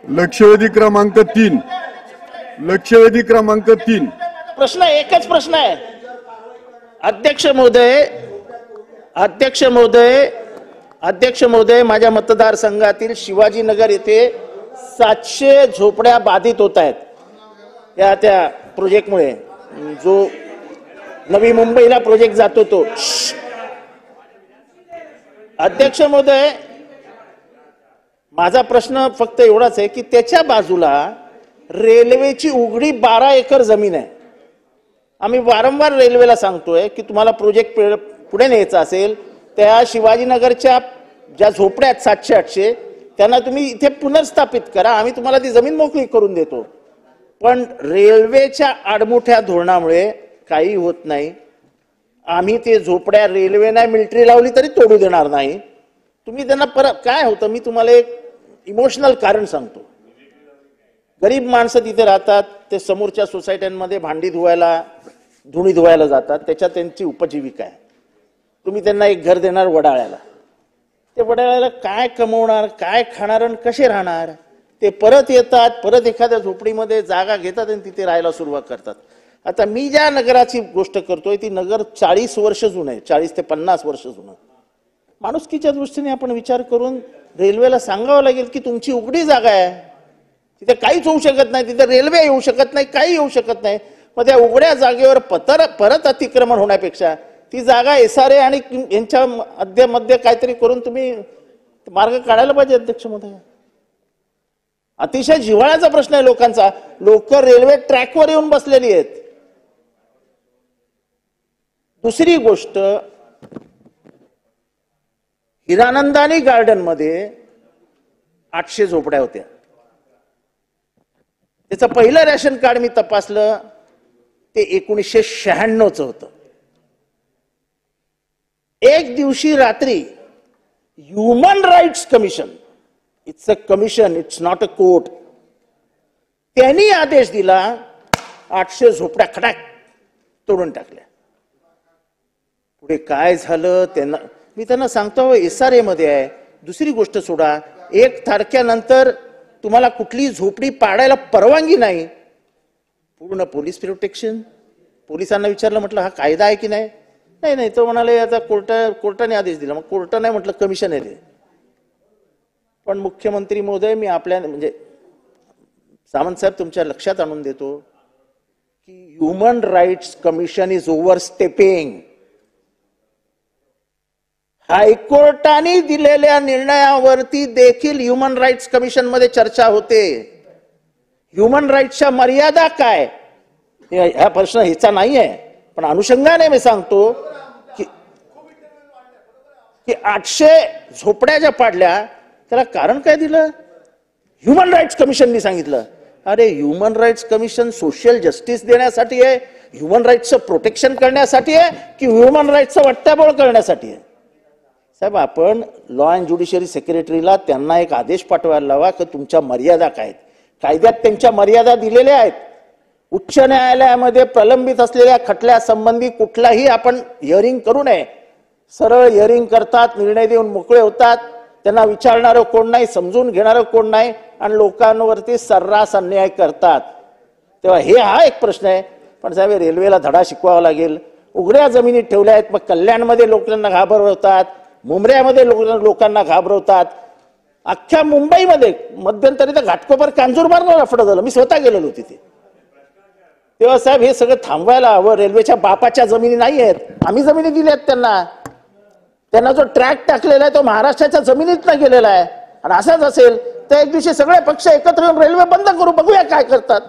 लक्षवेधी क्रमांक 3 लक्षवेधी क्रमांक 3 प्रश्न एकच प्रश्न आहे अध्यक्ष महोदय माझ्या मतदारसंघातील शिवाजीनगर येथे 700 झोपड्या बाधित होत आहेत त्या प्रोजेक्टमुळे जो नवी मुंबईला प्रोजेक्ट जातो तो अध्यक्ष महोदय माझा प्रश्न फक्त एवढाच आहे की त्याच्या बाजूला रेल्वेची उघडी 12 एकर जमीन आहे आम्ही वारंवार रेल्वेला सांगतोय की तुम्हाला प्रोजेक्ट पुढे न्यायचा असेल त्या शिवाजीनगरच्या ज्या झोपड्या आहेत 700-800 त्यांना तुम्ही इथे पुनर्स्थापित करा आम्ही तुम्हाला ती जमीन मोकळी करून देतो पण रेल्वेच्या आडमुठ्या धोरणामुळे काही होत नाही आम्ही ते झोपड्या रेल्वे नाही मिलिटरी लावली तरी तोडू देणार नाही तुम्ही त्यांना परत काय होतं मी तुम्हाला एक इमोशनल कारण सांगतो गरीब माणसं तिथे राहतात ते समोरच्या सोसायट्यांमध्ये भांडी धुवायला धुणी धुवायला जातात त्याच्यात त्यांची उपजीविका आहे तुम्ही त्यांना एक घर देणार वडाळ्याला ते वडाळ्याला काय कमवणार काय खाणार आणि कसे राहणार ते परत येतात परत एखाद्या झोपडीमध्ये जागा घेतात आणि तिथे राहायला सुरुवात करतात आता मी ज्या नगराची गोष्ट करतोय ती नगर 40 वर्ष जुनं आहे 40 ते 50 वर्ष जुनं माणुसकीच्या दृष्टीने आपण विचार करून रेल्वेला सांगावं लागेल की तुमची उघडी जागा आहे तिथे काहीच होऊ शकत नाही तिथे रेल्वे येऊ शकत नाही काही येऊ शकत नाही मग त्या उघड्या जागेवर परत अतिक्रमण होण्यापेक्षा ती जागा SRA आणि यांच्या मध्ये काहीतरी करून तुम्ही मार्ग काढायला पाहिजे अध्यक्ष महोदय अतिशय जिव्हाळ्याचा प्रश्न आहे लोकांचा लोक रेल्वे ट्रॅकवर येऊन बसलेली आहेत दुसरी गोष्ट हिरानंदानी गार्डन मध्ये 800 झोपड्या होत्या त्याचं पहिलं रेशन कार्ड मी तपासलं ते 1996चं होतं एक दिवशी रात्री human rights commission it's a commission it's not a court त्यांनी आदेश दिला 800 झोपड्या खटाक तोडून टाकल्या पुढे काय झालं त्यांना मी त्यांना सांगतो SRA मध्ये आहे दुसरी गोष्ट सोडा 1 तारखेनंतर तुम्हाला कुठली झोपडी पाडायला परवानगी नाही पूर्ण पोलीस प्रोटेक्शन पोलिसांना विचारलं म्हटलं हा कायदा आहे की नाही नाही तो म्हणाले आता कोर्टाने आदेश दिला मग कोर्ट नाही म्हटलं कमिशन आहे ते पण मुख्यमंत्री महोदय मी आपल्या म्हणजे सामंत साहेब तुमच्या लक्षात आणून देतो की ह्युमन राईट्स कमिशन इज ओव्हरस्टेपिंग हायकोर्टाने दिलेल्या निर्णयावरती देखील ह्युमन राईट्स कमिशन मध्ये चर्चा होते ह्युमन राईट्सच्या मर्यादा काय हा प्रश्न ह्याचा नाही आहे पण अनुषंगाने मी सांगतो की 800 झोपड्या ज्या पाडल्या त्याला कारण काय दिलं ह्युमन राईट्स कमिशननी सांगितलं अरे human rights commission social justice देण्यासाठी आहे ह्युमन राईट्सचं प्रोटेक्शन करण्यासाठी आहे की ह्युमन राईट्सचं वट्ट्याबोळ करण्यासाठी आहे साहेब आपण लॉ अँड ज्युडिशरी सेक्रेटरीला त्यांना एक आदेश पाठवायला लावा की तुमच्या मर्यादा काय आहेत कायद्यात त्यांच्या मर्यादा दिलेल्या आहेत उच्च न्यायालयामध्ये प्रलंबित असलेल्या खटल्यासंबंधी कुठलाही आपण हिअरिंग करू नये सरळ हिअरिंग करतात निर्णय देऊन मोकळे होतात त्यांना विचारणारं कोण नाही समजून घेणारं कोण नाही आणि लोकांवरती सर्रास अन्याय करतात तेव्हा हा एक प्रश्न आहे पण साहेब रेल्वेला धडा शिकवावा लागेल उघड्या जमिनीत ठेवल्या आहेत मग कल्याणमध्ये लोकांना घाबरवतात मुंबऱ्यामध्ये लोकांना घाबरवतात अख्ख्या मुंबईमध्ये मध्यंतरी तर घाटकोपर कांजूरबारला लफडं झालं मी स्वतः गेलेलो तिथे तेव्हा साहेब हे सगळं थांबवायला हवं रेल्वेच्या बापाच्या जमिनी नाही आहेत आम्ही जमिनी दिल्या आहेत त्यांना जो ट्रॅक टाकलेला आहे तो महाराष्ट्राच्या जमिनीतनं गेलेला आहे आणि असंच असेल तर एक दिवशी सगळे पक्ष एकत्र येऊन रेल्वे बंद करू बघूया काय करतात